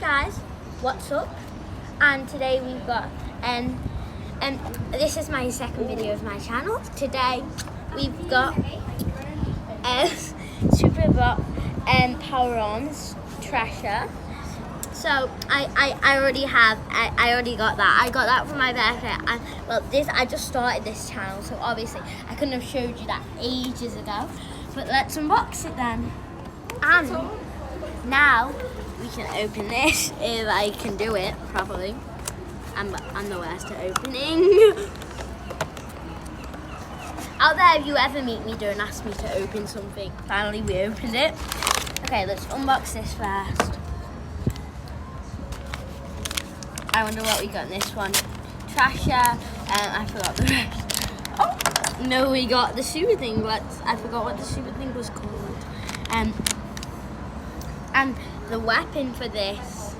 guys, what's up? And today we've got this is my second video of my channel. Today we've got Superbot Power-Ons Thrasher. So I already got that. I got that for my birthday, and well, I just started this channel, so obviously I couldn't have showed you that ages ago. But let's unbox it then. And now we can open this if I can do it properly. I'm the worst at opening. Out there, if you ever meet me, don't ask me to open something. Finally, we opened it. Okay, let's unbox this first. I wonder what we got in this one. Thrasher, I forgot the rest. Oh, no, we got the super thing. I forgot what the super thing was called. And the weapon for this.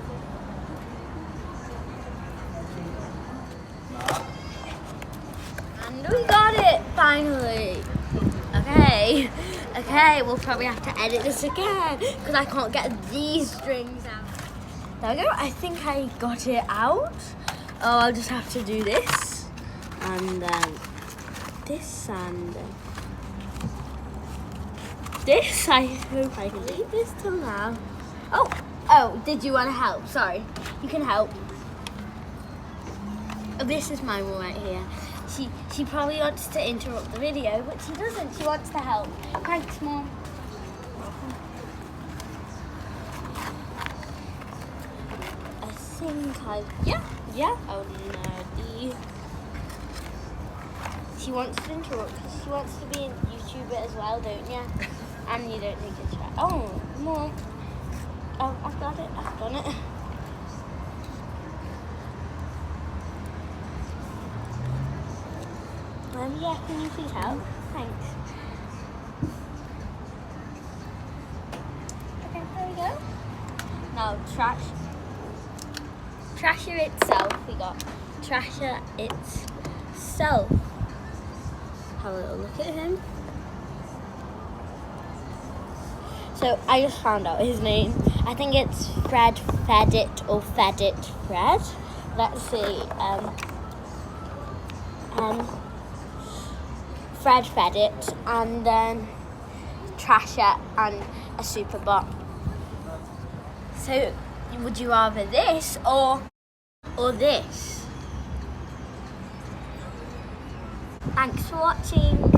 And we got it, finally. Okay, we'll probably have to edit this again because I can't get these strings out. There we go, I think I got it out. Oh, I'll just have to do this. And this and this. I hope I can leave this till now. Oh, did you want to help? Sorry, you can help. Oh, this is my mum right here. She probably wants to interrupt the video, but she doesn't. She wants to help. Thanks, Mum. I think yeah. Oh no, she wants to interrupt because she wants to be a YouTuber as well, don't you? And you don't think it's right. Oh, Mum. Oh, I've got it. I've done it. Yeah, can you please help? Thanks. Okay, there we go. Now, Thrasher itself. We got Thrasher itself. Have a little look at him. So I just found out his name. I think it's Fred Fedit or Fedit Fred. Let's see. Fred Fedit, and then Thrasher and a Superbot. So would you rather this or this? Thanks for watching.